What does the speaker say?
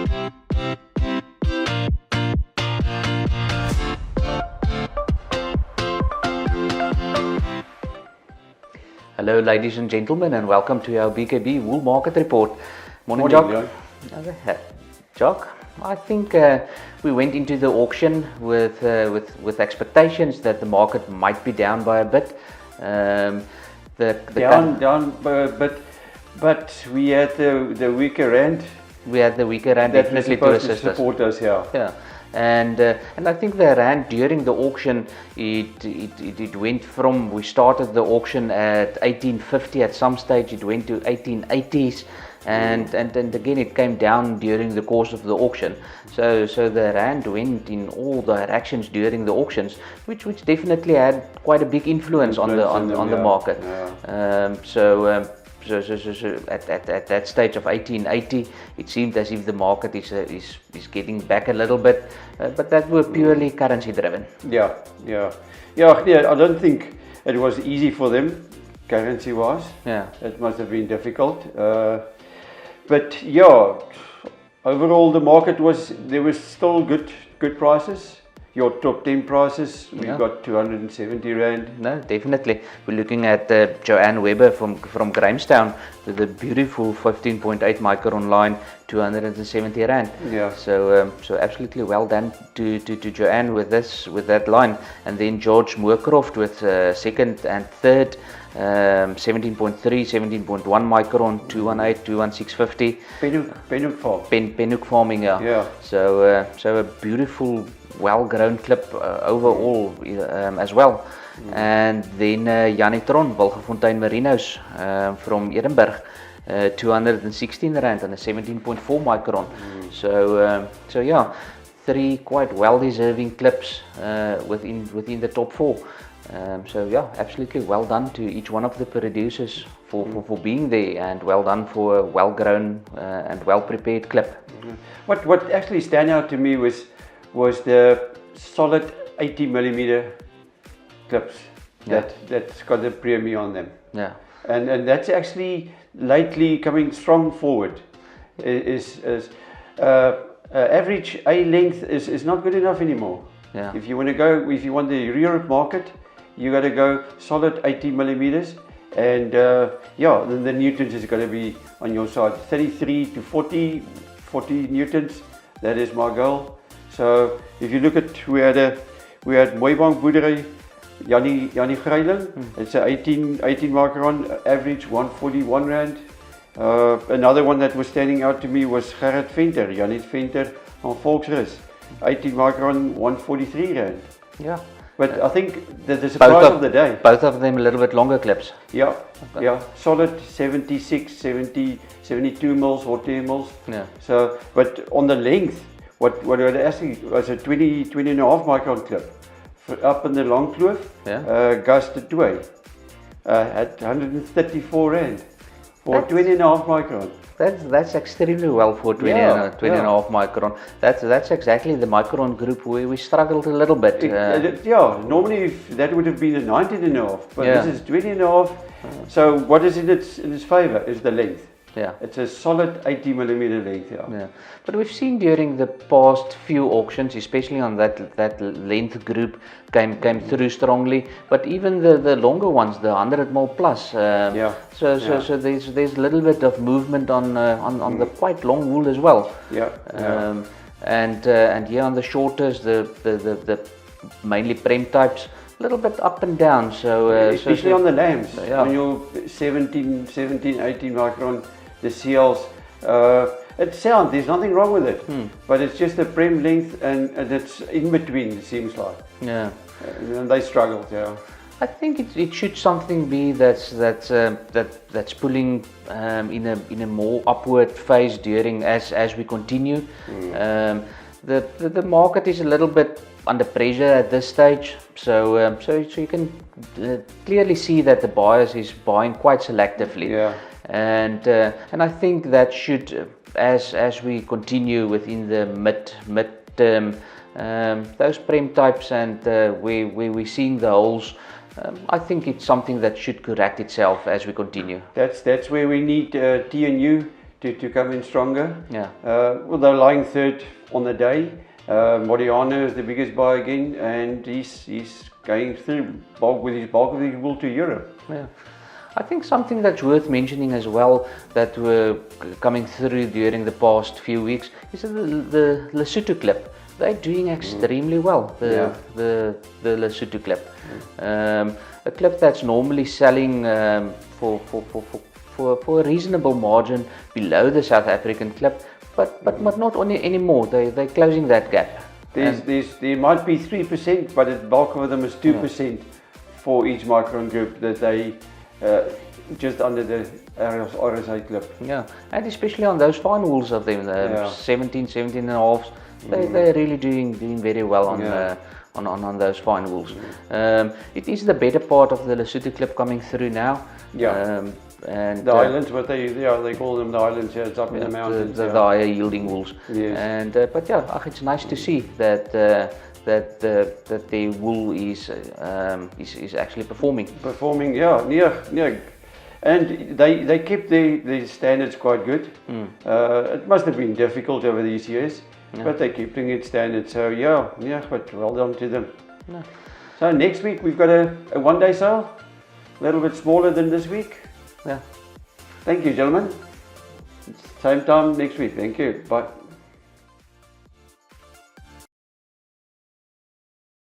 Hello ladies and gentlemen, and welcome to our BKB Wool Market Report. Morning, Morning, Jacques. Jacques, I think we went into the auction with expectations that the market might be down by a bit. Down by a bit, but we had the weaker rand. We had the weaker rand That definitely to supposed assist to support us, yeah. Yeah, and I think the rand during the auction it went from, we started the auction at 1850 at some stage, it went to 1880s, and again it came down during the course of the auction. So the rand went in all directions during the auctions, which definitely had quite a big influence on the market. Yeah. So at that stage of 1880, it seemed as if the market is getting back a little bit, but that were purely currency driven. Yeah. I don't think it was easy for them, currency wise. Yeah, it must have been difficult. But yeah, overall the market there was still good prices. Your top 10 prices, we got 270 rand. No, definitely. We're looking at Joanne Weber from Grahamstown with a beautiful 15.8 micron line, 270 rand. Yeah. So absolutely well done to Joanne with that line. And then George Moorcroft with second and third, 17.3, 17.1 micron, 218, 21650. Pennock Farm. Pennock farming, yeah. Yeah. So a beautiful, well-grown clip overall as well. And then Jannie Tron, Wilgefontein Merinos from Edinburgh, 216 rand and a 17.4 micron. So yeah, three quite well-deserving clips within the top four. So yeah, absolutely well done to each one of the producers for being there, and well done for a well-grown and well-prepared clip. What actually stand out to me was the solid 80mm clips that's got the premium on them. Yeah. And that's actually lately coming strong forward. Average A length is not good enough anymore. Yeah. If you want the Europe market, you got to go solid 80mm, and then the newtons is going to be on your side. 33 to 40 newtons. That is my goal. So if you look at, we had Mooibank Boerdery, Jannie Greiling, it's a 18 micron, average 141 rand. Another one that was standing out to me was Gerrit Venter, Jannie Venter on Volksrus, 18 micron, 143 rand. Yeah. But I think the surprise of the day. Both of them a little bit longer clips. Yeah, okay. Yeah, solid 76, 70, 72 mils or 10 mils. Yeah. So, but on the length, what it actually was a 20 and a half micron clip. Up in the long kloof, Gus de Toy, at 134 rand for 20 and a half micron. That's extremely well for 20 and a half micron. That's exactly the micron group where we struggled a little bit. Normally that would have been a 19 and a half, but this is 20 and a half. So what is in its favor is the length. Yeah. It's a solid 80mm length. Yeah. But we've seen during the past few auctions, especially on that length group, came through strongly. But even the longer ones, the 100mm plus. So there's a little bit of movement on the quite long wool as well. And on the shorters, the mainly prem types, a little bit up and down. Especially on the lambs, on your 17, 18 micron, the seals, it's sound, there's nothing wrong with it, but it's just a prem length and it's in between, it seems like. Yeah. And they struggled, yeah. I think it should something be that's pulling in a more upward phase during as we continue. The market is a little bit under pressure at this stage, so you can clearly see that the buyers is buying quite selectively. Yeah. And I think that should, as we continue within the mid-term, those prem types and where we're seeing the holes, I think it's something that should correct itself as we continue. That's where we need TNU to come in stronger. Yeah. Well, they're lying third on the day. Moriano is the biggest buy again, and he's going through with his bulk of his wool to Europe. Yeah. I think something that's worth mentioning as well that were coming through during the past few weeks is the Lesotho clip. They're doing extremely well. The Lesotho clip, a clip that's normally selling for a reasonable margin below the South African clip, but not only anymore. They're closing that gap. There might be 3%, but the bulk of them is 2% for each micron group that they just under the RSI clip. Yeah, and especially on those fine wools of them, 17 and a half, they're really doing very well on those fine wools. It is the better part of the Lesotho clip coming through now. And the islands, what they call them the islands. Yeah, it's up in the mountains. The higher yielding wools. Yes. And but yeah, it's nice to see that that the wool is actually performing. Performing, yeah. And they kept the standards quite good. It must have been difficult over these years, but they kept it standard. So yeah, but well done to them. Yeah. So next week we've got a one-day sale, a little bit smaller than this week. Yeah. Thank you, gentlemen. Same time next week. Thank you. Bye.